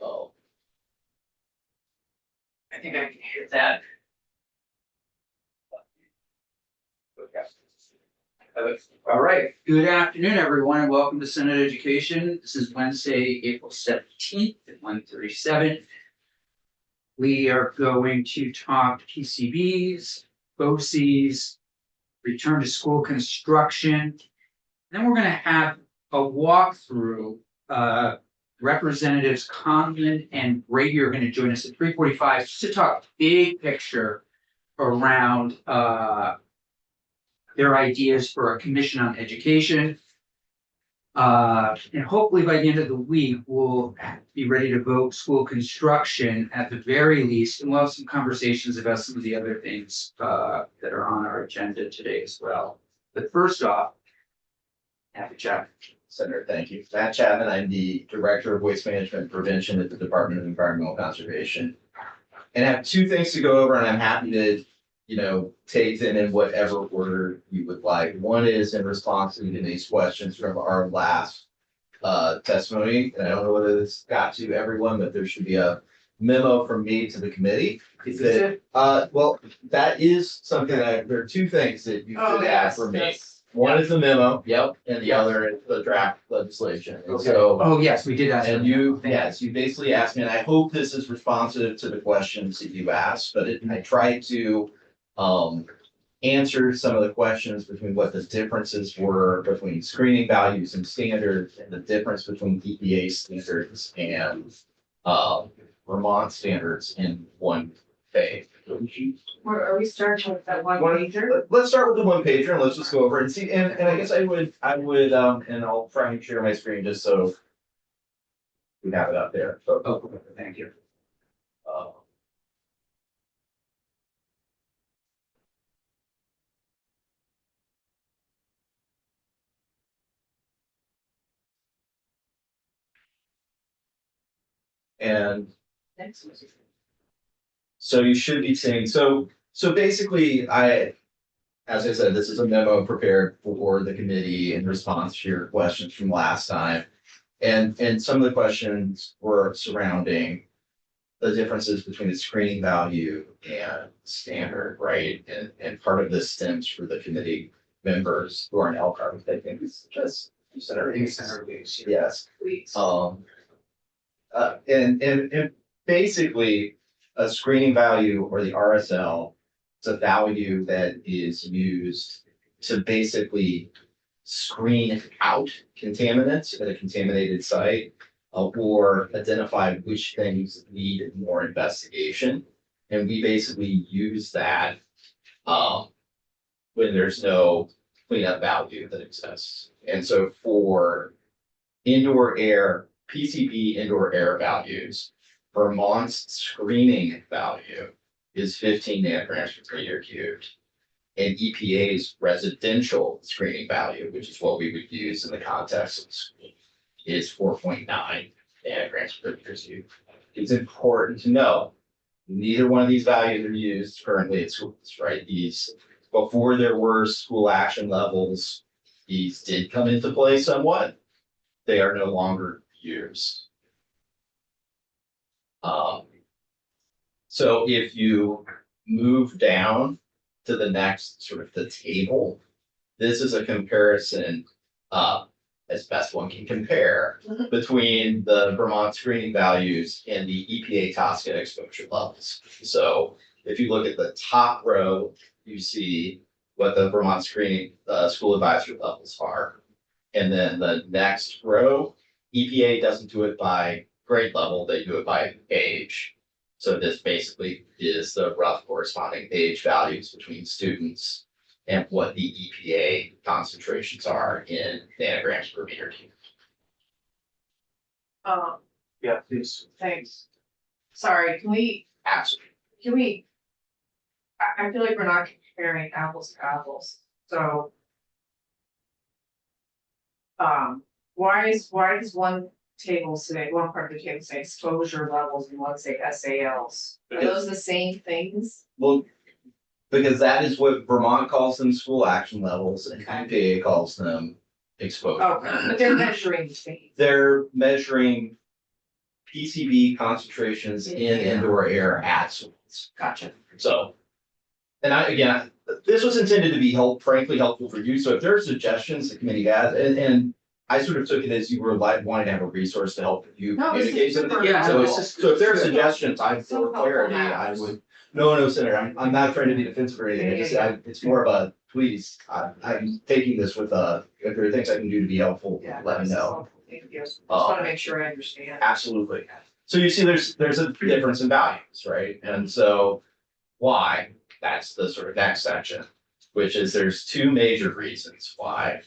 Oh. I think I can hit that. All right, good afternoon, everyone, and welcome to Senate Education. This is Wednesday, April 17th at 1:37. We are going to talk PCBs, BOCES, return to school construction. Then we're going to have a walkthrough. Representatives Conlon and Brady are going to join us at 3:45 just to talk big picture around their ideas for a commission on education. And hopefully by the end of the week, we'll be ready to vote school construction at the very least. And we'll have some conversations about some of the other things that are on our agenda today as well. But first off, happy Chapman. Senator, thank you. Matt Chapman, I'm the Director of Waste Management and Prevention at the Department of Environmental Conservation. And I have two things to go over, and I'm happy to, take them in whatever order you would like. One is in response to these questions from our last testimony. And I don't know whether this got to everyone, but there should be a memo from me to the committee. Well, that is something there are two things that you should add for me. One is the memo, and the other is the draft legislation. And so, Oh, yes, we did ask. and you basically asked me, and I hope this is responsive to the questions that you asked, but I tried to answer some of the questions between what the differences were between screening values and standards, and the difference between EPA standards and Vermont standards in one page. Are we starting with that one pager? Let's start with the one pager and let's just go over and see. And I guess I would, and I'll try and share my screen just so we have it up there. So, Oh, thank you. and Next. so you should be seeing, so basically as I said, this is a memo prepared for the committee in response to your questions from last time. And some of the questions were surrounding the differences between the screening value and standard, right? And part of this stems for the committee members who are in LCAR, I think it's just Senator Hughes. Yes. Please. And basically a screening value, or the RSL, it's a value that is used to basically screen out contaminants at a contaminated site, or identify which things need more investigation. And we basically use that when there's no cleanup value that exists. And so for indoor air, PCB indoor air values, Vermont's screening value is 15 nanograms per meter cubed. And EPA's residential screening value, which is what we would use in the context of school, is 4.9 nanograms per meter cubed. It's important to know neither one of these values are used currently at schools, right? These, before there were school action levels, these did come into play somewhat. They are no longer used. So if you move down to the next sort of the table, this is a comparison as best one can compare between the Vermont screening values and the EPA TSCA exposure levels. So if you look at the top row, you see what the Vermont screening school advisory levels are. And then the next row, EPA doesn't do it by grade level, they do it by age. So this basically is the rough corresponding age values between students and what the EPA concentrations are in nanograms per meter cubed. Yeah, please. Thanks. Sorry, can we, I feel like we're not comparing apples to apples, so. Why does one table say, one part of the table say exposure levels and one say SALs? Are those the same things? Well, because that is what Vermont calls them, school action levels, and EPA calls them exposure. Oh, but they're measuring the same. They're measuring PCB concentrations in indoor air at schools. Gotcha. So, and again, this was intended to be frankly helpful for you. So if there are suggestions the committee has, and I sort of took it as you were like wanting to have a resource to help you No, this is communicate super something. Yeah, So, this is- so if there are good. suggestions, for So clarity, helpful I matters. would. No, Senator, I'm not trying to be defensive or anything. It's more of a, please, I'm taking this with if there are things I can do to be helpful, Yeah. let me this is know. helpful. Thank you. Just wanna make sure I understand. Absolutely. So you see, there's a difference in values, right? And so why? That's the sort of next section, which is there's two major reasons why.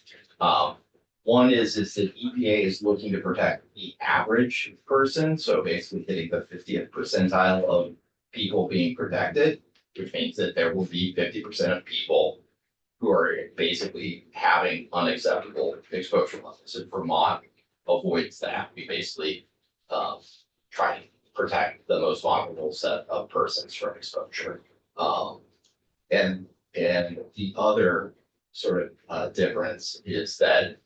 One is that EPA is looking to protect the average person, so basically hitting the 50th percentile of people being protected, which means that there will be 50% of people who are basically having unacceptable exposure levels. And Vermont avoids that. We basically try to protect the most vulnerable set of persons from exposure. And the other sort of difference is that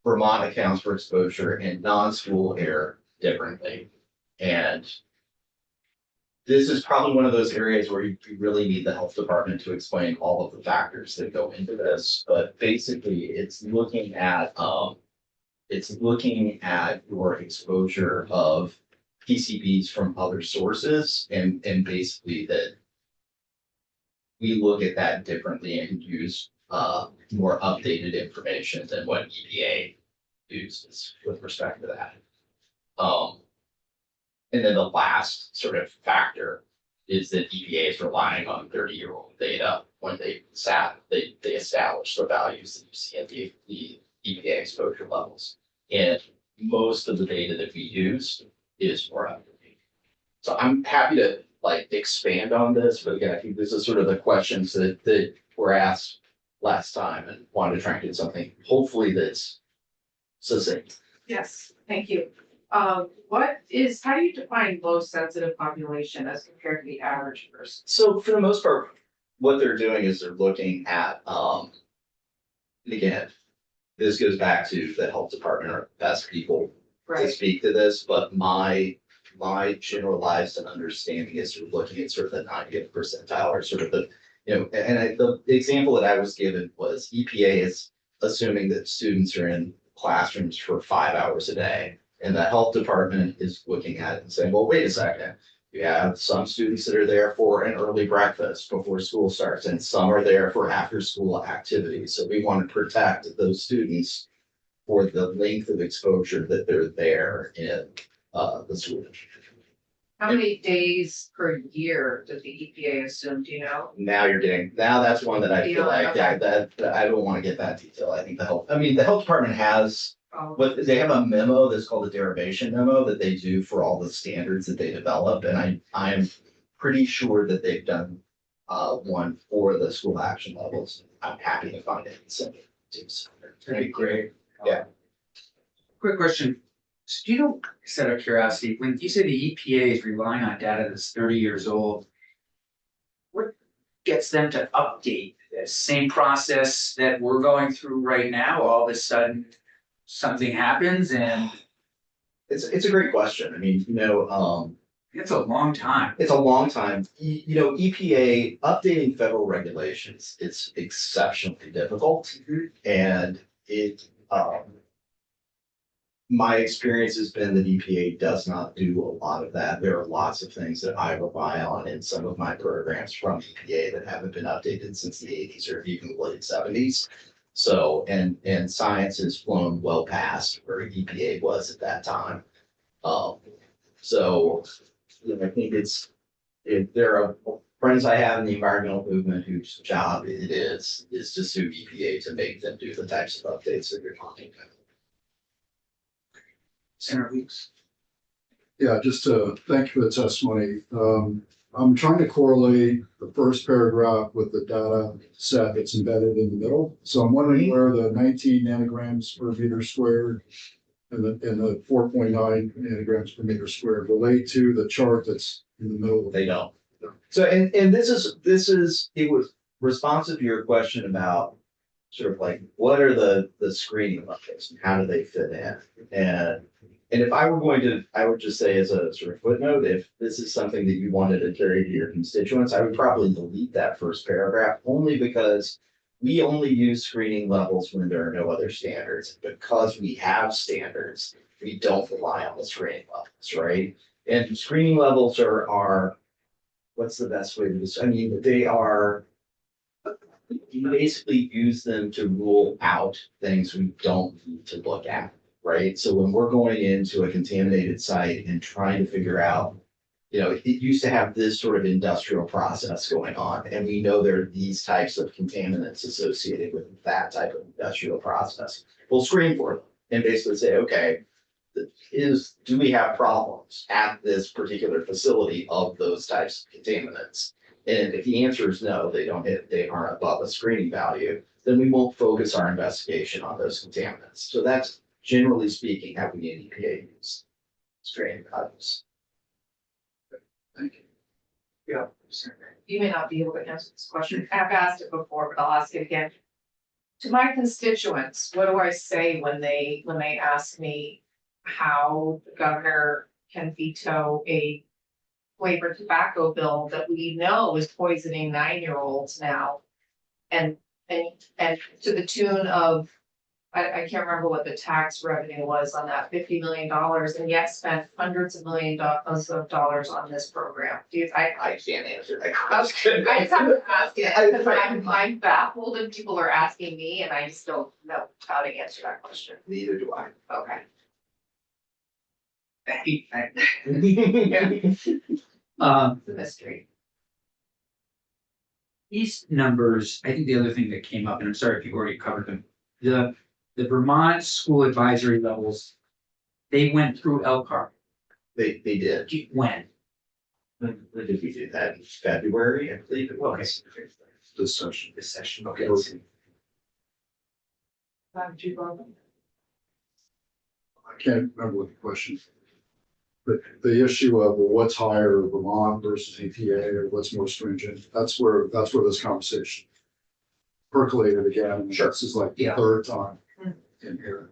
Vermont accounts for exposure in non-school air differently. And this is probably one of those areas where you really need the health department to explain all of the factors that go into this. But basically, it's looking at your exposure of PCBs from other sources and basically that we look at that differently and use more updated information than what EPA uses with respect to that. And then the last sort of factor is that EPA is relying on 30-year-old data when they establish the values that you see at the EPA exposure levels. And most of the data that we use is more up-to-date. So I'm happy to expand on this, but again, I think this is sort of the questions that were asked last time and wanted to try and get something hopefully that's succinct. Yes, thank you. How do you define low sensitive population as compared to the average person? So for the most part, what they're doing is they're looking at, and again, this goes back to the health department are the best people to Right, speak to this, but my generalized understanding is sort of looking at sort of the 90th percentile or sort of the, the example that I was given was EPA is assuming that students are in classrooms for 5 hours a day. And the health department is looking at it and saying, well, wait a second. You have some students that are there for an early breakfast before school starts, and some are there for after school activities. So we want to protect those students for the length of exposure that they're there in the school. how many days per year does the EPA assume, do you know? Now that's one that I feel like, yeah, that I don't want to get that detail. I think the health department has what they have a memo that's called a derivation memo that they do for all the standards that they develop. And I'm pretty sure that they've done one for the school action levels. I'm happy to find it and send it to you. That'd be great. Yeah. Quick question. So do you know, just out of curiosity, when you say the EPA is relying on data that's 30 years old, what gets them to update this? Same process that we're going through right now, all of a sudden something happens and It's a great question. I mean, it's a long time. it's a long time. EPA updating federal regulations, it's exceptionally difficult. And my experience has been that EPA does not do a lot of that. There are lots of things that I rely on in some of my programs from EPA that haven't been updated since the 80s or even the late 70s. So, and science has flown well past where EPA was at that time. So, I think there are friends I have in the environmental movement whose job it is to sue EPA to make them do the types of updates that you're talking about. Senator Weeks. Yeah, just to thank you for the testimony. I'm trying to correlate the first paragraph with the data set that's embedded in the middle. So I'm wondering where the 19 nanograms per meter squared and the 4.9 nanograms per meter squared relate to the chart that's in the middle. They don't. So, and this is, it was responsive to your question about sort of like, what are the screening buckets and how do they fit in? And And if I were going to, I would just say as a sort of footnote, if this is something that you wanted to carry to your constituents, I would probably delete that first paragraph only because we only use screening levels when there are no other standards. Because we have standards, we don't rely on the screening levels, right? And screening levels are, what's the best way to describe? I mean, they are, you basically use them to rule out things we don't need to look at, right? So when we're going into a contaminated site and trying to figure out, it used to have this sort of industrial process going on, and we know there are these types of contaminants associated with that type of industrial process. We'll screen for them and basically say, okay, do we have problems at this particular facility of those types of contaminants? And if the answer is no, they aren't above a screening value, then we won't focus our investigation on those contaminants. So that's generally speaking how we in EPA use screening values. Thank you. Yeah. You may not be able to answer this question. I've asked it before, but I'll ask it again. To my constituents, what do I say when they ask me how the governor can veto a flavored tobacco bill that we know is poisoning 9-year-olds now? And to the tune of, I can't remember what the tax revenue was on that, $50 million, and yet spent hundreds of millions of dollars on this program. I can't answer that I question. just have to ask it, because I'm baffled and people are asking me and I just don't know how to answer that question. Neither do I. Okay. Um, It's a mystery. these numbers, I think the other thing that came up, and I'm sorry if you've already covered them, the Vermont school advisory levels, they went through LCAR. They did. When? When did we do that? In February, I believe it was. This session. This session, Okay. Did you go? I can't remember what the question. But the issue of well, what's higher, Vermont versus EPA, or what's more stringent, that's where this conversation percolated again. And Sure. This is like the Yeah. third time Mm. in here.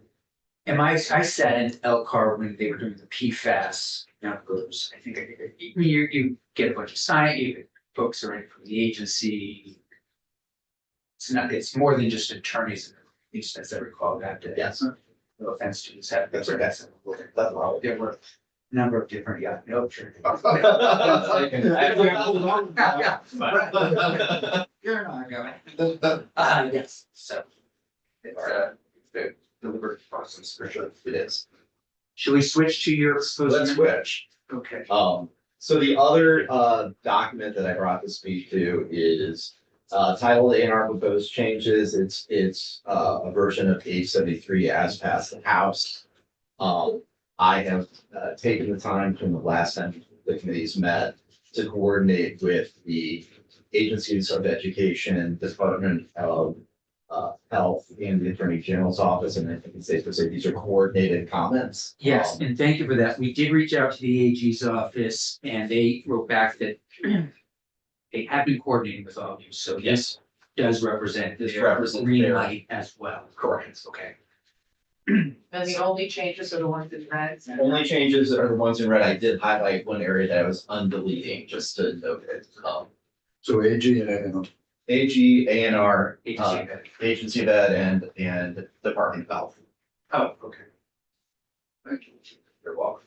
And I sat in LCAR when they were doing the PFAS numbers. I think you get a bunch of science, folks are in from the agency. It's more than just attorneys, at least as I recall that day. Yes. No offense to this. That's okay. That's wrong. there were a number of different, yeah, no, sure. You're not going. Yes, so. It's the deliberate process for sure. It is. Should we switch to your proposed? Let's amendment? switch. Okay. So the other document that I brought to speak to is titled A and R Proposed Changes. It's a version of page 73 as passed the House. I have taken the time from the last time the committees met to coordinate with the agencies of education, Department of Health, and the Attorney General's office, and I think it's safe to say these are coordinated comments. Yes, and thank you for that. We did reach out to the AG's office and they wrote back that they have been coordinating with all of you, so this does represent This their represents green their- light as well. Correct. Okay. And the only changes are the ones in red. Only changes are the ones in red. I did highlight one area that I was undeleting, just to note it. So AG and A&M. AG, ANR, Agency vet. Agency of Ed, and Department of Health. Oh, okay. Thank you. You're welcome.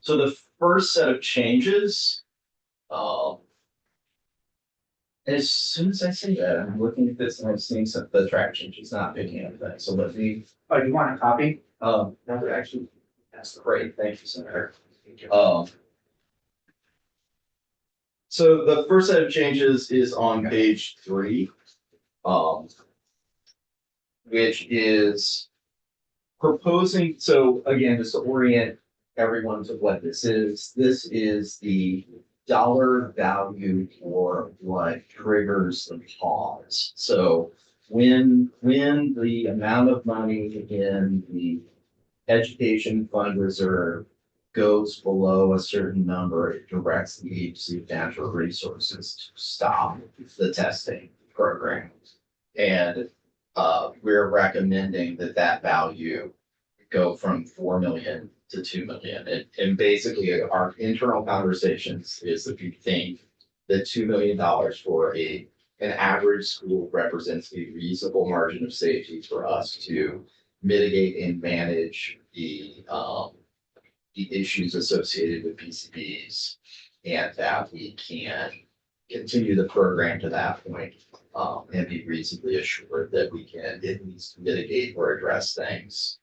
So the first set of changes, as soon as I say that, I'm looking at this and I'm seeing some, the track changes not picking up that. So let me, Oh, you want a copy? no, actually, that's great. Thank you, Senator. Thank you. So the first set of changes is on page 3. Which is proposing, so again, just to orient everyone to what this is the dollar value for what triggers the pause. So when the amount of money in the education fund reserve goes below a certain number, it directs the agency of natural resources to stop the testing program. And we're recommending that value go from 4 million to 2 million. And basically our internal conversations is that we think that $2 million for an average school represents a reasonable margin of safety for us to mitigate and manage the issues associated with PCBs, and that we can continue the program to that point, and be reasonably assured that we can at least mitigate or address things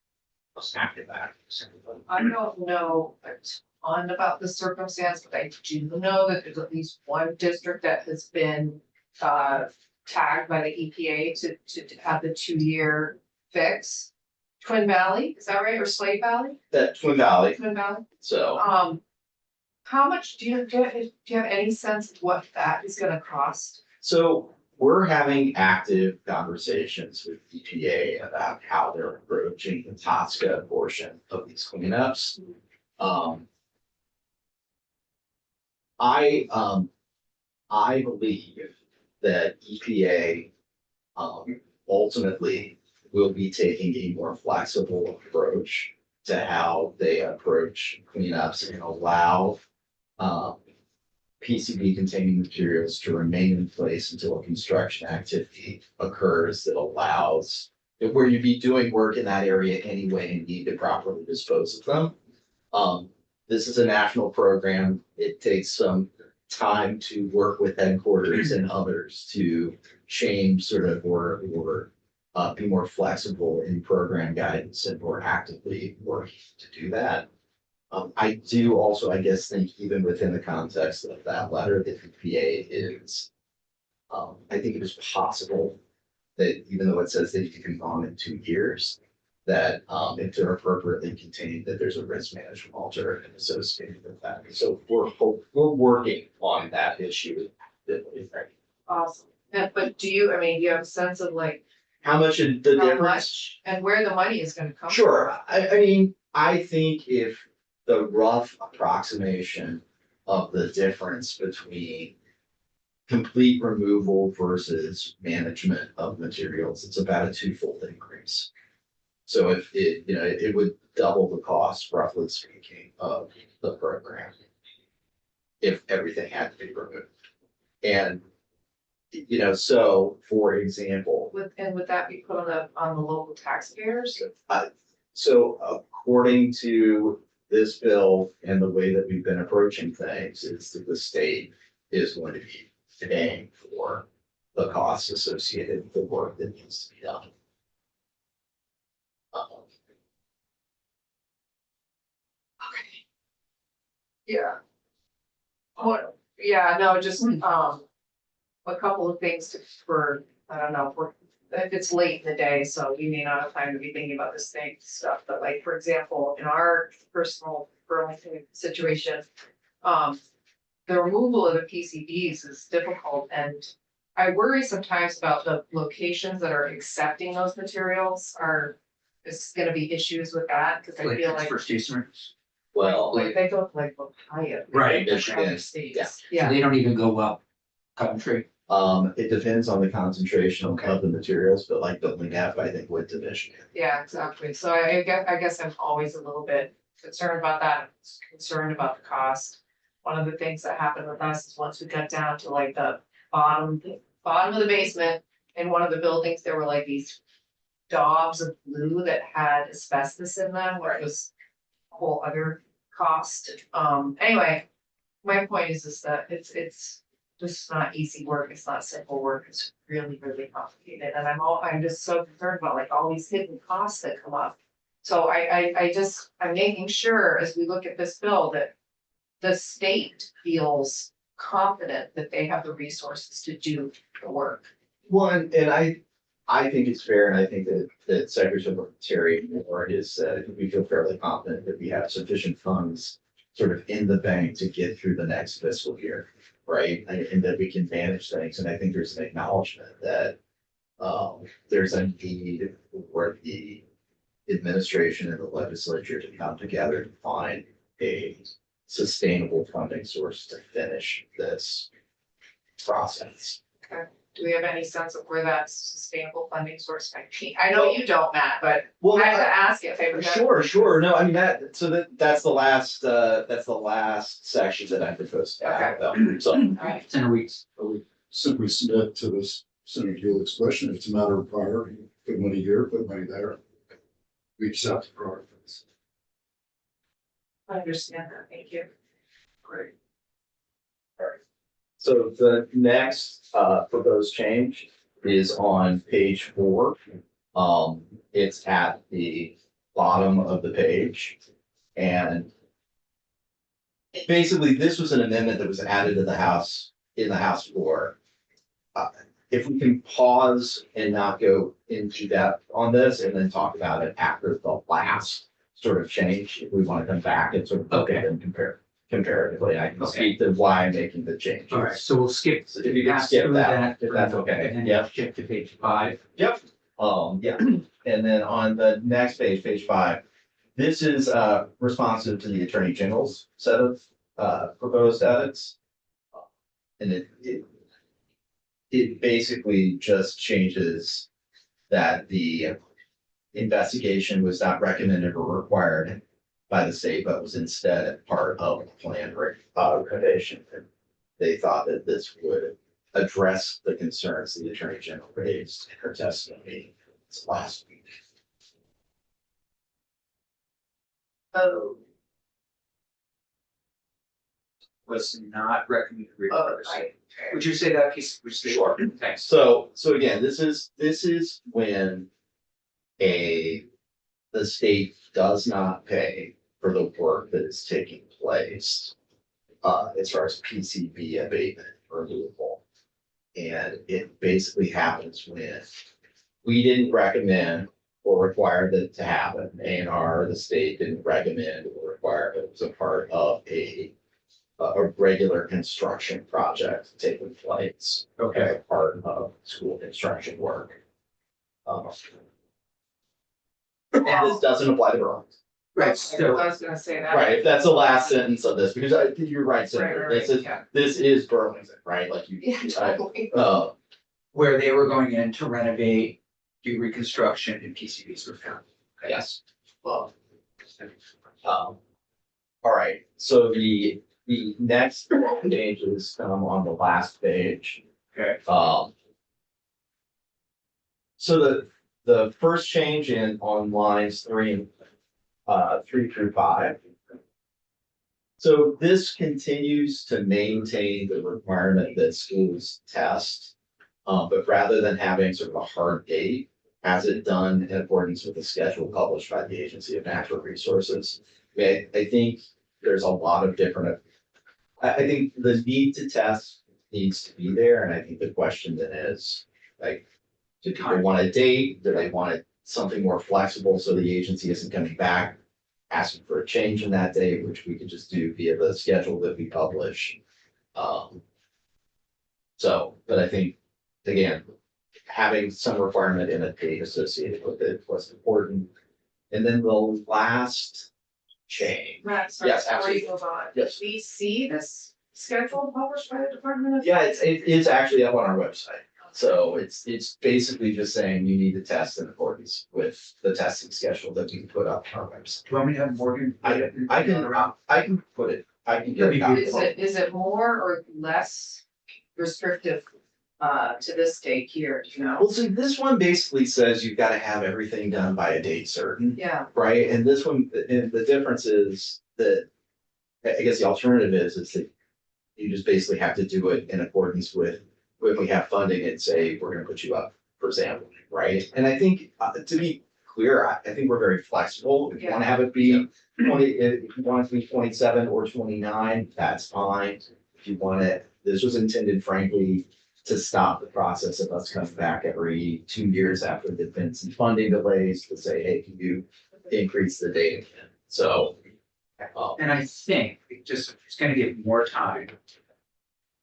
after that. I don't know a ton about the circumstance, but I do know that there's at least one district that has been tagged by the EPA to have the 2-year fix. Twin Valley, is that right, or Slate Valley? That Twin Valley, Twin Valley? so How much do you have any sense of what that is gonna cost? So we're having active conversations with EPA about how they're approaching the Tosca portion of these cleanups. I believe that EPA ultimately will be taking a more flexible approach to how they approach cleanups and allow PCB containing materials to remain in place until a construction activity occurs that allows, where you'd be doing work in that area anyway and need to properly dispose of them. This is a national program. It takes some time to work with headquarters and others to change sort of or be more flexible in program guidance and more actively working to do that. I do also, I guess, think even within the context of that letter, the EPA is, I think it is possible that even though it says that it can be gone in 2 years, that if they're appropriately contained, that there's a risk management alternative associated with that. So we're working on that issue. Awesome. But do you have a sense of like How much is the how difference? much and where the money is gonna come from? Sure, I mean, I think if the rough approximation of the difference between complete removal versus management of materials, it's about a 2-fold increase. So if it, it would double the cost, roughly speaking, of the program if everything had to be removed. And, so for example, Would that be put on the local taxpayers? so according to this bill and the way that we've been approaching things is that the state is going to be paying for the costs associated with the work that needs to be done. Okay. Yeah. What, yeah, no, just, a couple of things I don't know, if it's late in the day, so we may not have time to be thinking about this thing stuff, but like, for example, in our personal Burlington situation, the removal of the PCBs is difficult, and I worry sometimes about the locations that are accepting those materials is gonna be issues with that, cause I feel like. For stationers. Well, Like they go to like Ohio. Right, Like Michigan, other states. yeah. So Yeah, they don't even go up country. it depends on the concentration Okay. of the materials, but like building F, I think went to Michigan. yeah, exactly. So I guess I'm always a little bit concerned about that, concerned about the cost. One of the things that happened with us is once we got down to like the bottom of the basement, in one of the buildings, there were like these daubs of glue that had asbestos in them, where it was a whole other cost. Anyway, my point is that it's just not easy work. It's not simple work. It's really, really complicated. And I'm just so concerned about like all these hidden costs that come up. So I'm making sure as we look at this bill that the state feels confident that they have the resources to do the work. Well, and I think it's fair, and I think that Secretary Moore has said, I think we feel fairly confident that we have sufficient funds sort of in the bank to get through the next fiscal year, right? And that we can manage things, and I think there's an acknowledgement that there's a need for the administration and the legislature to come together to find a sustainable funding source to finish this process. Do we have any sense of where that sustainable funding source might be? I know you don't, Matt, but Well, I have to ask if they. sure. No, I mean, that's the last section that I proposed to add, though. So, Alright, It's in a week. Simply submit to this Senator Helix question. If it's a matter of priority, put money here, put money there. We just have to prioritize. I understand that, thank you. great. So the next proposed change is on page 4. It's at the bottom of the page. And basically, this was an amendment that was added to the House, in the House floor. If we can pause and not go into depth on this and then talk about it after the last sort of change, if we want to come back and sort of look at it and comparatively, I can see the why I'm making the change. All right, so we'll skip. So if you could pass skip through that, if that's okay. And then Yep. shift to page 5. Yeah, and then on the next page, page 5, this is responsive to the Attorney General's set of proposed edits. And it basically just changes that the investigation was not recommended or required by the state, but was instead part of the plan recommendation. And they thought that this would address the concerns the Attorney General raised in her testimony last week. Oh, Was not recommended. right. Would you say that piece? Would you say? Sure. Thanks. So again, this is when the state does not pay for the work that is taking place as far as PCB abatement removal. And it basically happens when we didn't recommend or require that to happen. A&R, the state didn't recommend or require, but it was a part of a regular construction project taking place. Okay. Part of school construction work. And this doesn't apply to Burlington. Right, I so, was gonna say that. Right, if that's the last sentence of this, because I think you're right, Senator, Right, this is, yeah. this is Burlington, right, like you. Yeah, totally. where they were going in to renovate, do reconstruction and PCBs were found. Yes. Well. All right, so the next changes on the last page. Okay. So the first change on lines 3 through 5. So this continues to maintain the requirement that schools test, but rather than having sort of a hard date, has it done in accordance with the schedule published by the Agency of Natural Resources. I think there's a lot of different. I think the need to test needs to be there, and I think the question then is, like, do people want a date? Do they want something more flexible so the agency isn't coming back asking for a change in that date, which we could just do via the schedule that we publish. But I think, again, having some requirement in a date associated with it was important. And then the last change. Matt, sorry, Yes, before absolutely. you move on. Yes. We see this schedule published by the Department of. Yeah, it's actually up on our website. So it's basically just saying you need to test in accordance with the testing schedule that we put up on our website. Do you want me to have Morgan? I can put it, I can get it. Is it more or less restrictive to this date here, do you know? Well, so this one basically says you've got to have everything done by a date certain, Yeah, right? And this one, and the difference is that, I guess the alternative is that you just basically have to do it in accordance with, if we have funding and say, we're gonna put you up for sampling, right? And I think, to be clear, I think we're very flexible. If you wanna have it be 20, if you want it to be 27 or 29, that's fine. If you want it, this was intended frankly to stop the process of us coming back every 2 years after there've been some funding delays to say, hey, can you increase the date again? So. And I think it's gonna give more time.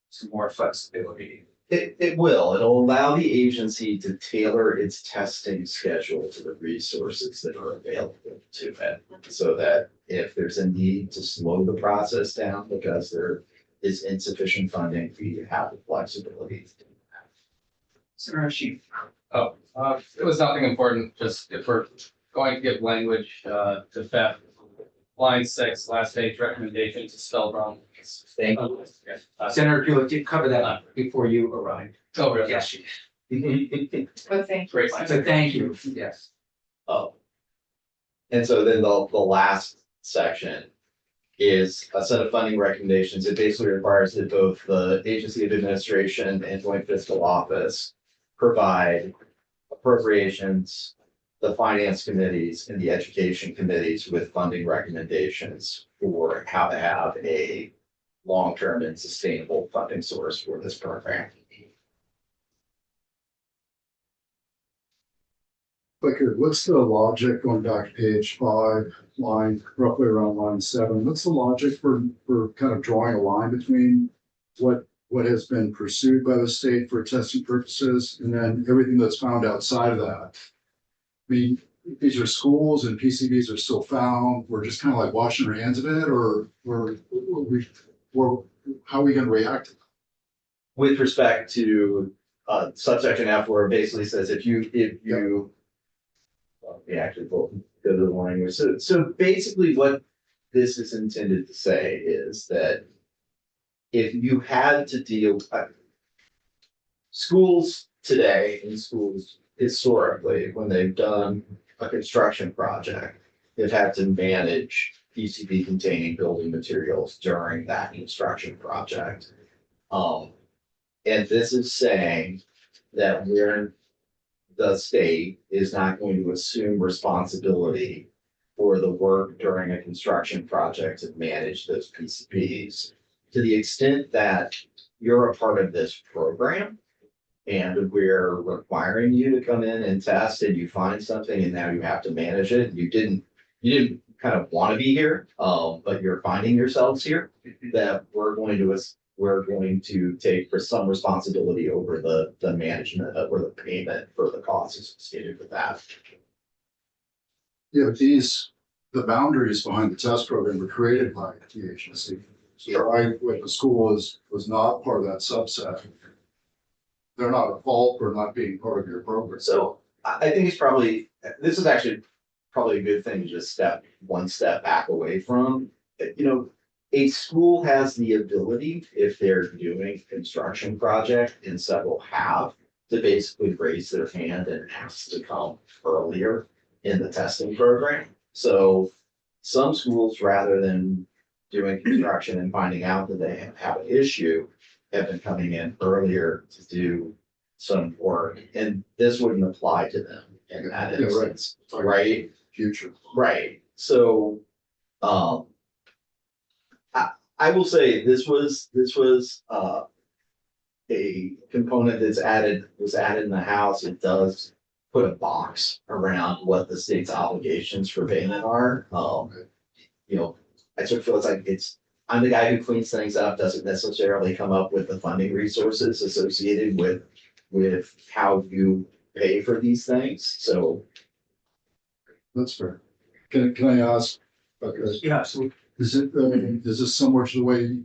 Some more flexibility. It'll allow the agency to tailor its testing schedule to the resources that are available to it. So that if there's a need to slow the process down because there is insufficient funding, we have the flexibility to do Senator Sheep. It was nothing important, just if we're going to give language, to FEP. Line 6, last page recommendation to spell wrong. Thank you. Senator Buick did cover that before you arrived. Oh, really? Yes, she did. But thank you. Great. So thank you, yes. Oh. And so then the last section is a set of funding recommendations. It basically requires that both the Agency of Administration and Joint Fiscal Office provide appropriations, the finance committees and the education committees with funding recommendations for how to have a long-term and sustainable funding source for this program. Okay, what's the logic going back to page 5, roughly around line 7? What's the logic for kind of drawing a line between what has been pursued by the state for testing purposes and then everything that's found outside of that? I mean, these are schools and PCBs are still found. We're just kind of like washing our hands of it, or how are we going to react? With respect to subsection F, where it basically says if you. Well, we actually go to the language. So basically what this is intended to say is that if you had to deal, schools today and schools historically, when they've done a construction project, they've had to manage PCB containing building materials during that construction project. And this is saying that the state is not going to assume responsibility for the work during a construction project to manage those PCBs. To the extent that you're a part of this program and we're requiring you to come in and test and you find something and now you have to manage it, you didn't kind of want to be here, but you're finding yourselves here, that we're going to take for some responsibility over the management or the payment for the costs associated with that. Yeah, but the boundaries behind the test program were created by the agency. So when the school was not part of that subset, they're not at fault for not being part of your program. So I think this is actually probably a good thing to just one step back away from. A school has the ability, if they're doing a construction project, and several have, to basically raise their hand and ask to come earlier in the testing program. So some schools, rather than doing construction and finding out that they have an issue, have been coming in earlier to do some work, and this wouldn't apply to them in that instance, right? Future. Right, so, I will say this was a component was added in the House. It does put a box around what the state's obligations for payment are. I sort of feel it's like I'm the guy who cleans things up, doesn't necessarily come up with the funding resources associated with how you pay for these things, so. That's fair. Can I ask? Okay. Yeah, so Is this similar to the way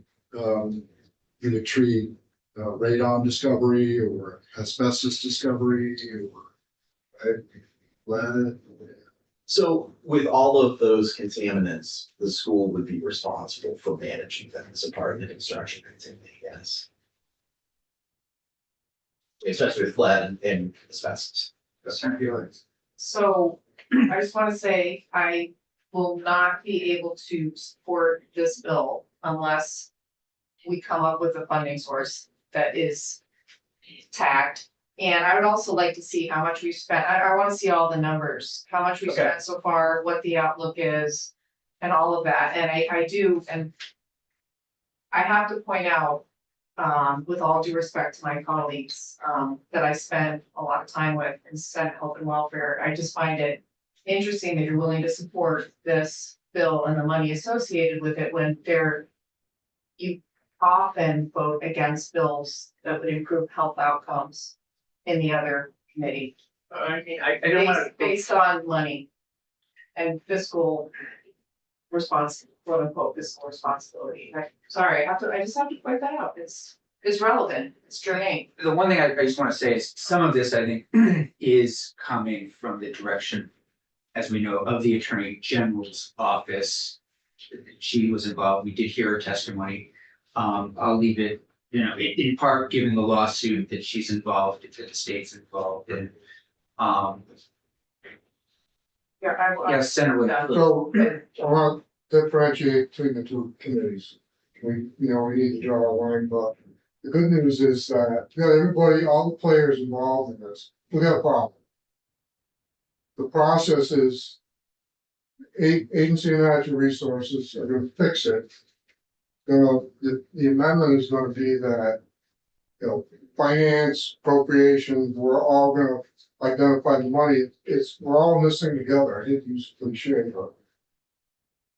you treat radon discovery or asbestos discovery or lead? So with all of those contaminants, the school would be responsible for managing them as a part of the construction activity, yes. Especially with lead and asbestos. Senator Buick. So I just want to say, I will not be able to support this bill unless we come up with a funding source that is tagged. And I would also like to see how much we've spent. I want to see all the numbers, how much we've Okay. spent so far, what the outlook is, and all of that. And I do, and I have to point out, with all due respect to my colleagues, that I spend a lot of time with in Senate Health and Welfare. I just find it interesting that you're willing to support this bill and the money associated with it when you often vote against bills that would improve health outcomes in the other committee. I mean, I don't want to. Based on money and fiscal quote unquote fiscal responsibility. Sorry, I just have to point that out. It's is relevant, it's germane. The one thing I just wanna say is some of this, I think, is coming from the direction, as we know, of the Attorney General's office. She was involved, we did hear her testimony. I'll leave it, in part, given the lawsuit that she's involved, that the state's involved in. Yeah, Yes, Senator Wood. So I want to differentiate between the two committees. We need to draw a line, but the good news is that, everybody, all the players involved in this, we got a problem. The process is Agency of Natural Resources are gonna fix it. The amendment is gonna be that, finance, appropriations, we're all gonna identify the money. We're all in this thing together. I hate to use cliche, but.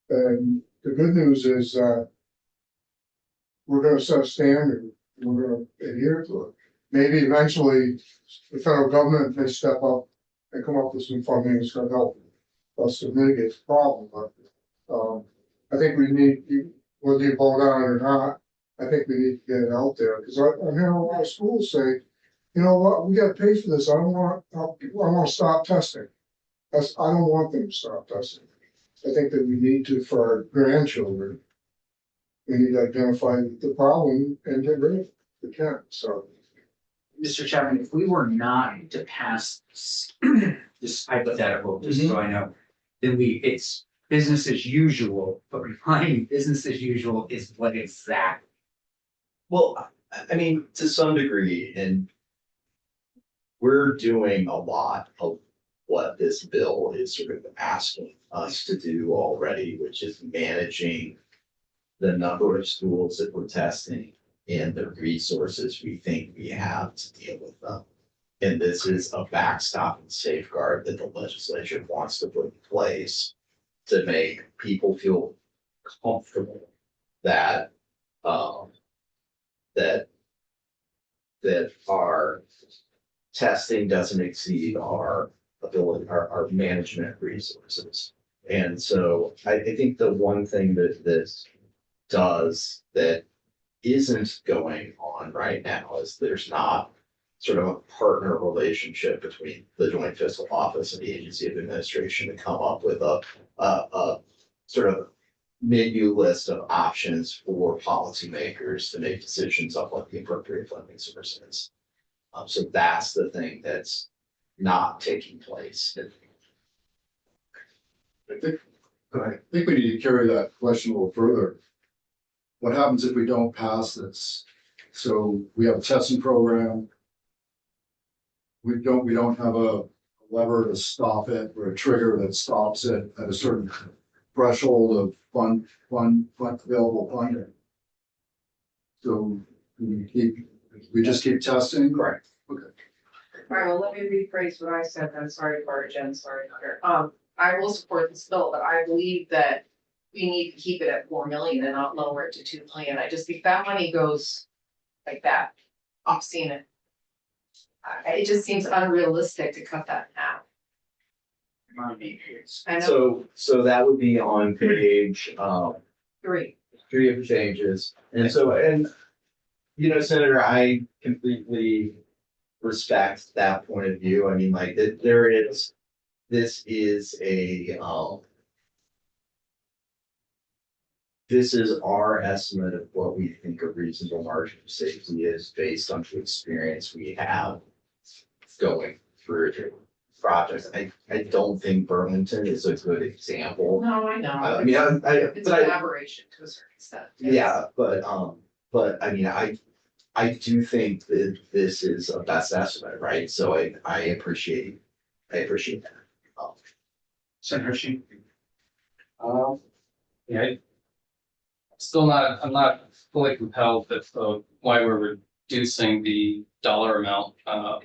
And the good news is that we're gonna set a standard, and we're gonna adhere to it. Maybe eventually the federal government may step up and come up with some funding that's gonna help us to mitigate the problem, but, I think we need, whether you vote on it or not, I think we need to get it out there, because I'm hearing a lot of schools say, you know what, we gotta pay for this, I wanna stop testing. I don't want them to stop testing. I think that we need to, for our grandchildren, we need to identify the problem and get rid of it, if we can, so. Mr. Chapman, if we were not to pass this hypothetical, just so I know, then it's business as usual, but reminding business as usual is what exactly? Well, I mean, to some degree, and we're doing a lot of what this bill is sort of asking us to do already, which is managing the number of schools that we're testing and the resources we think we have to deal with them. And this is a backstop and safeguard that the legislature wants to put in place to make people feel comfortable that, that our testing doesn't exceed our ability, our management resources. And so I think the one thing that this does that isn't going on right now is there's not sort of a partner relationship between the Joint Fiscal Office and the Agency of Administration to come up with a sort of menu list of options for policymakers to make decisions on what the appropriate funding source is. So that's the thing that's not taking place. I think we need to carry that question a little further. What happens if we don't pass this? So we have a testing program. We don't have a lever to stop it or a trigger that stops it at a certain threshold of available funding. So we just keep testing? Correct. All right, well, let me rephrase what I said, then, sorry, Bart, Jen, sorry, Hunter. I will support this bill, but I believe that we need to keep it at 4 million and not lower it to 2 million. I just think that money goes like that, I'm seeing it. It just seems unrealistic to cut that in half. I know, So that would be on page 3. 3 of changes. And Senator, I completely respect that point of view. I mean, like this is our estimate of what we think a reasonable margin of safety is based on the experience we have going through projects. I don't think Burlington is a good example. No, I know. I mean, It's an aberration to a certain extent. yeah, but I mean, I do think that this is a best estimate, right? So I appreciate that. Senator Sheen? Yeah. I'm not fully compelled that, why we're reducing the dollar amount. I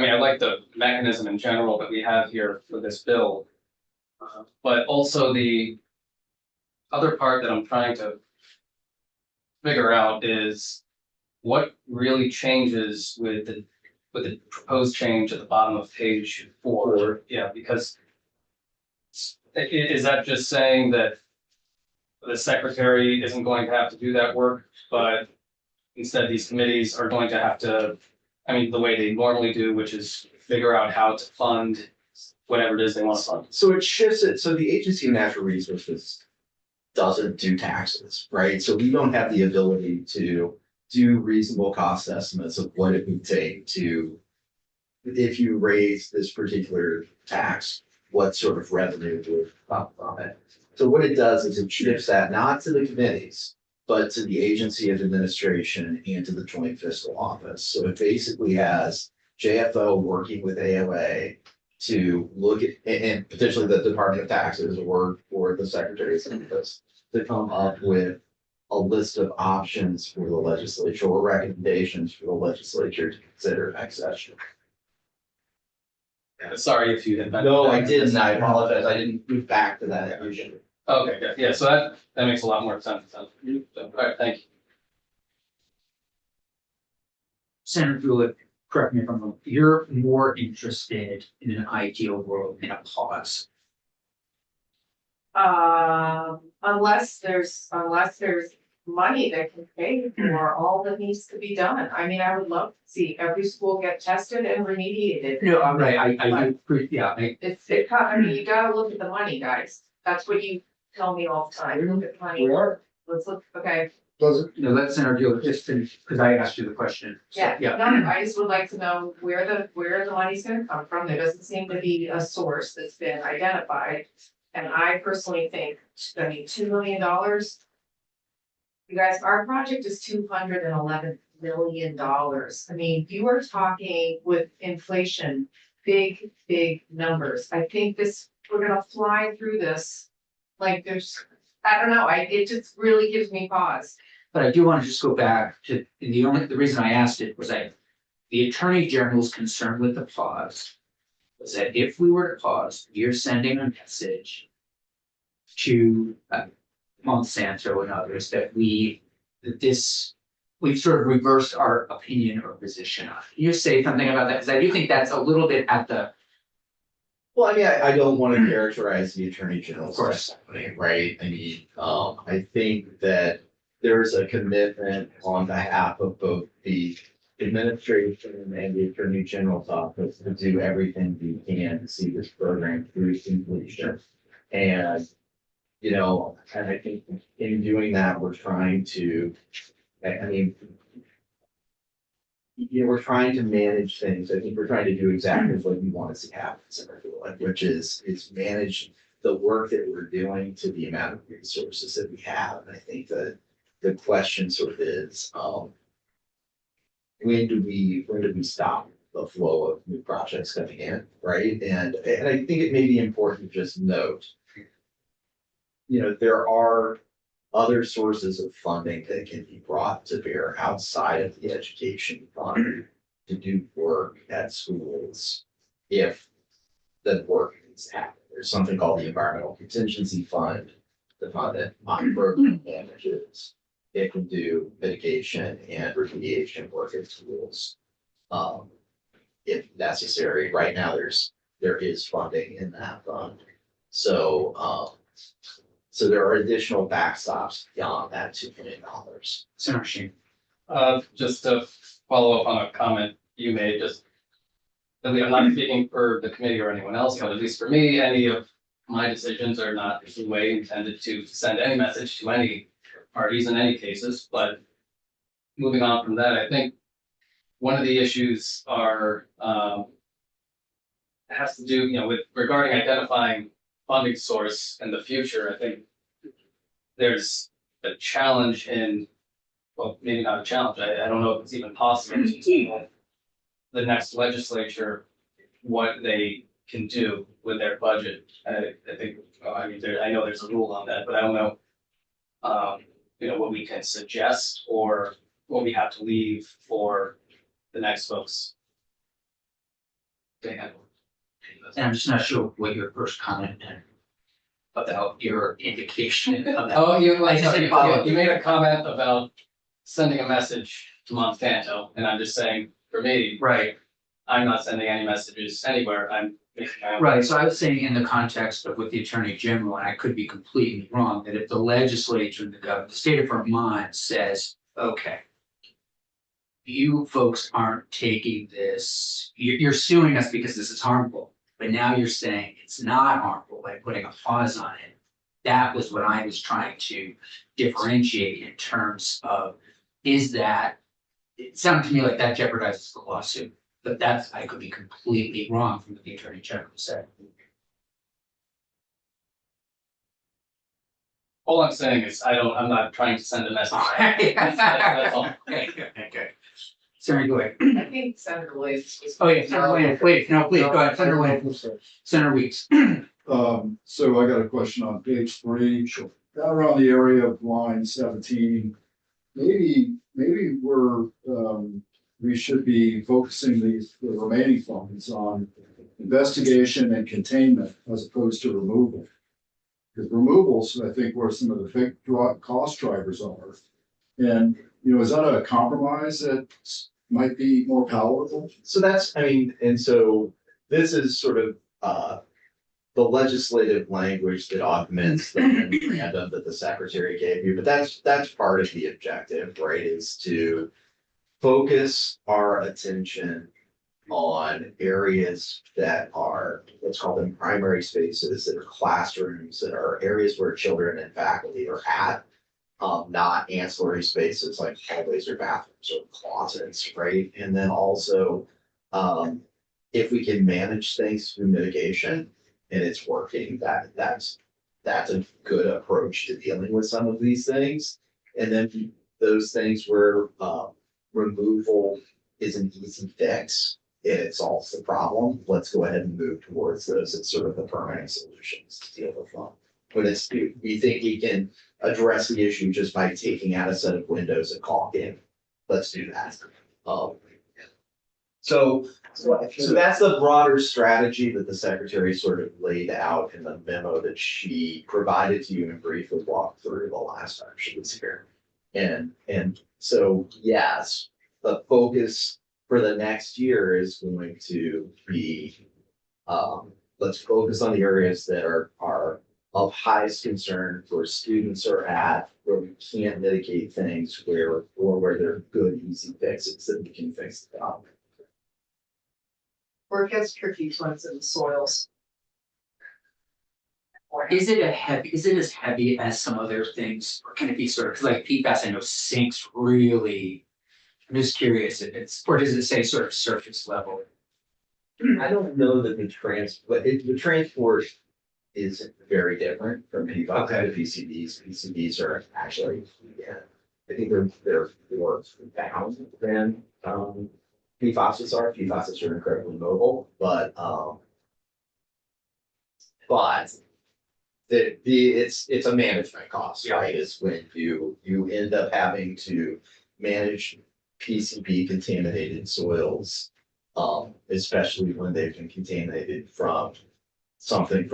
mean, I like the mechanism in general that we have here for this bill. But also the other part that I'm trying to figure out is what really changes with the proposed change at the bottom of page 4. Yeah, because is that just saying that the secretary isn't going to have to do that work, but instead these committees are going to have to, I mean, the way they normally do, which is figure out how to fund whatever it is they want to fund. So it shifts it, so the Agency of Natural Resources doesn't do taxes, right? So we don't have the ability to do reasonable cost estimates of what it would take to, if you raise this particular tax, what sort of revenue would come from it. So what it does is it shifts that not to the committees, but to the Agency of Administration and to the Joint Fiscal Office. So it basically has JFO working with AOA to look at, and potentially the Department of Taxes or the Secretary's office to come up with a list of options for the legislature or recommendations for the legislature to consider next session. Sorry if you had. No, I didn't. I apologize. I didn't move back to that usually. Okay, good. Yeah, so that makes a lot more sense. So, all right, thank you. Senator Bullock, correct me if I'm wrong, you're more interested in an ideal world in a pause. Unless there's money that can pay for all that needs to be done. I mean, I would love to see every school get tested and remediated. No, I'm right, yeah, I mean, you gotta look at the money, guys. That's what you tell me all the time. Look at the money. We are, Let's look, okay, does it? no, let Senator Bullock just finish, because I asked you the question. So, yeah, no, I just would like to know where the money's gonna come from. There doesn't seem to be a source that's been identified. And I personally think, I mean, $2 million. You guys, our project is $211 million. I mean, you are talking with inflation, big numbers. I think we're gonna fly through this. Like I don't know, it just really gives me pause. But I do want to just go back to, the reason I asked it was the Attorney General's concern with the pause was that if we were to pause, you're sending a message to Monsanto and others that we've sort of reversed our opinion or position on. Can you say something about that? Because I do think that's a little bit at the, Well, I mean, I don't want to characterize the Attorney General's Of course. testimony, right? I mean, I think that there's a commitment on behalf of both the administration and the Attorney General's office to do everything we can to see this program through completion. And, you know, and I think in doing that, we're trying to, I mean, you know, we're trying to manage things. I think we're trying to do exactly what you want to see happen, which is manage the work that we're doing to the amount of resources that we have. And I think that the question sort of is, when do we stop the flow of new projects coming in, right? And I think it may be important to just note, you know, there are other sources of funding that can be brought to bear outside of the education fund to do work at schools if the work is happening. There's something called the Environmental Contingency Fund, the fund that program manages. It can do mitigation and remediation work at schools if necessary. Right now, there is funding in that fund. So there are additional backstops beyond that $2 million. Senator Sheen. Just to follow up on a comment you made, I'm not speaking for the committee or anyone else, but at least for me, any of my decisions are not in any way intended to send any message to any parties in any cases. But moving on from that, I think one of the issues has to do, with regarding identifying funding source in the future. I think there's a challenge in, well, maybe not a challenge. I don't know if it's even possible to tell the next legislature what they can do with their budget. I think, I know there's a rule on that, but I don't know, what we can suggest or what we have to leave for the next folks to handle. And I'm just not sure what your first comment meant about your indication of that. Oh, you follow up. made a comment about sending a message to Monsanto, and I'm just saying, for me, Right, I'm not sending any messages anywhere. I'm making my own. right. So I was saying in the context of with the Attorney General, and I could be completely wrong, that if the legislature and the state of Vermont says, okay, you folks aren't taking this, you're suing us because this is harmful, but now you're saying it's not harmful by putting a pause on it. That was what I was trying to differentiate in terms of, is that, it sounded to me like that jeopardizes the lawsuit, but that's, I could be completely wrong from what the Attorney General said. All I'm saying is, I'm not trying to send a message. That's all. Okay, okay. Sorry, go ahead. I think Senator Williams was. Oh, yeah, Senator Williams, please, no, please, go ahead, Senator Williams, Senator Weeks. So I got a question on page 3. Sure. Down around the area of line 17, maybe we should be focusing the remaining funds on investigation and containment as opposed to removal. Because removals, I think, where some of the big cost drivers are. And, is that a compromise that might be more palatable? So that's, I mean, and so this is sort of, the legislative language that augments the memorandum that the secretary gave you, but that's part of the objective, right? Is to focus our attention on areas that are, let's call them primary spaces, that are classrooms, that are areas where children and faculty are at, not ancillary spaces like hallways or bathrooms or closets, right? And then also, if we can manage things through mitigation and it's working, that's a good approach to dealing with some of these things. And then those things where removal is an easy fix and it solves the problem, let's go ahead and move towards those as sort of the permanent solutions to deal with them. But we think we can address the issue just by taking out a set of windows and caulking. Let's do that. So that's the broader strategy that the secretary sort of laid out in the memo that she provided to you and briefly walked through the last time she was here. And so, yes, the focus for the next year is going to be, let's focus on the areas that are of highest concern where students are at, where we can't mitigate things, where there are good, easy fixes that we can fix the problem. Where it gets tricky is when it's in the soils. Is it as heavy as some other things, or can it be sort of, 'cause like PFAS, I know sinks really. I'm just curious if it's, or does it say sort of surface level? I don't know that the transport is very different from PFAS Okay. to PCBs. PCBs are actually, yeah, I think they're more bound than PFAS are. PFAS are incredibly mobile, but it's a management cost, right? Is when you end up having to manage PCB contaminated soils, especially when they've been contaminated from something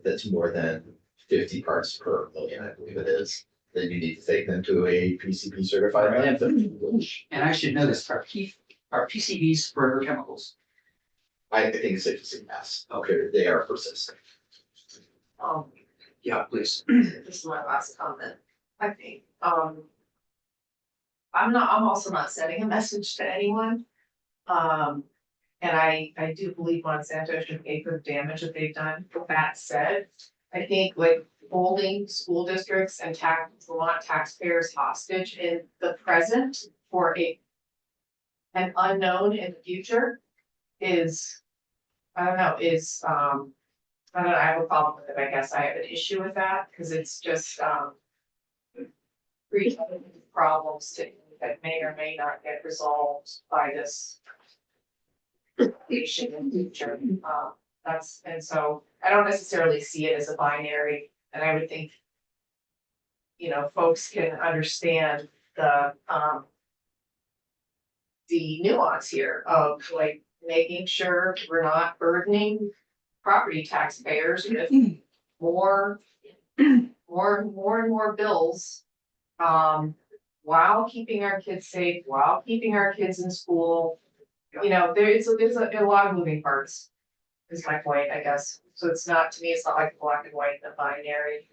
that's more than 50 parts per million, I believe it is. Then you need to take them to a PCB certified Right. landfill. And I should know this, are PCBs forever chemicals? I think it's safe to say yes. Okay. They are persistent. Yeah, please. This is my last comment, I think, I'm also not sending a message to anyone. And I do believe Monsanto should pay for the damage that they've done. With that said, I think like holding school districts and Vermont taxpayers hostage in the present for an unknown in the future is, I don't know, I have a problem with it, I guess I have an issue with that, because it's just, creating problems that may or may not get resolved by this litigation in the future. And so I don't necessarily see it as a binary, and I would think, folks can understand the nuance here of like making sure we're not burdening property taxpayers with more and more bills. While keeping our kids safe, while keeping our kids in school. There's a lot of moving parts, is my point, I guess. So it's not like black and white, the binary.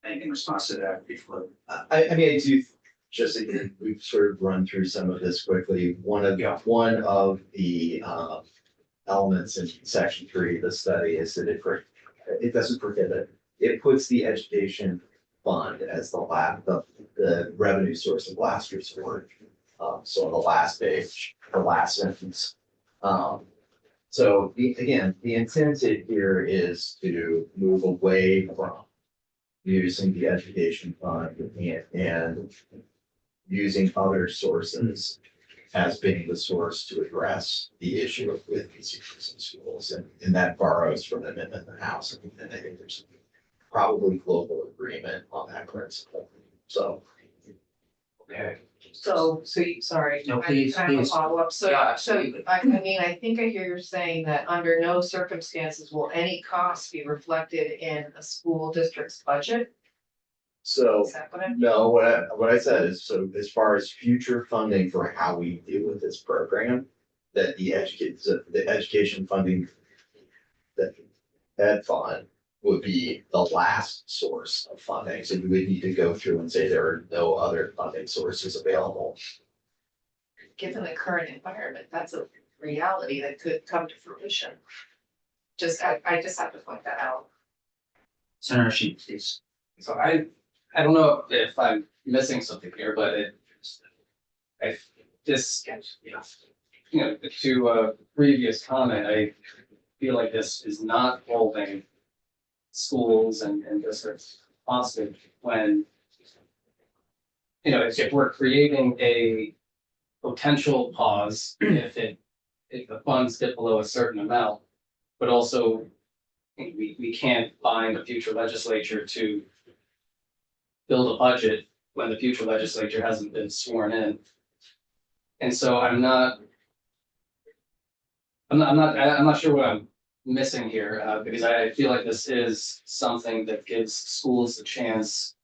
In response to that before. I mean, just again, we've sort of run through some of this quickly. One of Yeah. the elements in section 3 of the study is that it doesn't prohibit, it puts the education fund as the revenue source of last resort. So on the last page, the last sentence. So again, the intent here is to move away from using the education fund and using other sources as being the source to address the issue with these in schools. And that borrows from the amendment in the House. And I think there's probably global agreement on that principle. So. Okay. So you, sorry. No, I please, have a please. follow-up. So, Yeah, so I mean, I think I hear you saying that under no circumstances will any cost be reflected in a school district's budget? So. Is that what I'm? No, what I said is, so as far as future funding for how we deal with this program, that the education funding, that ed fund would be the last source of funding. So you would need to go through and say there are no other funding sources available. Given the current environment, that's a reality that could come to fruition. I just have to point that out. Senator Sheen, please. So I don't know if I'm missing something here, but to a previous comment, I feel like this is not holding schools and districts hostage when, if we're creating a potential pause, if the funds dip below a certain amount, but also we can't bind a future legislature to build a budget when the future legislature hasn't been sworn in. And so I'm not sure what I'm missing here, because I feel like this is something that gives schools a chance,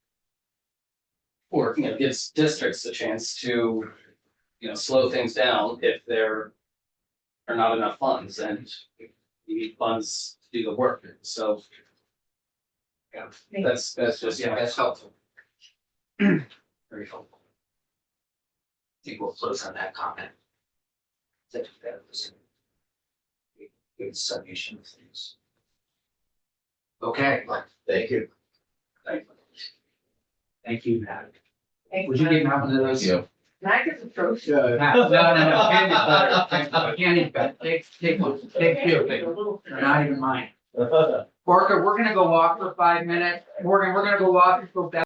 or, gives districts a chance to, slow things down if there are not enough funds, and you need funds to do the work. So yeah, that's just, Yeah, that's helpful. Very helpful. I think we'll close on that comment. I think that was a good summation of things. Okay, Thank you. thank you, Matt. Thank Would you give Matt one of those? Yeah. Can I get the trophy? Yeah, Matt, no, candy's better. Candy's better. Take one, take two, they're not even mine. Parker, we're gonna go walk for 5 minutes. Morgan, we're gonna go walk and go back.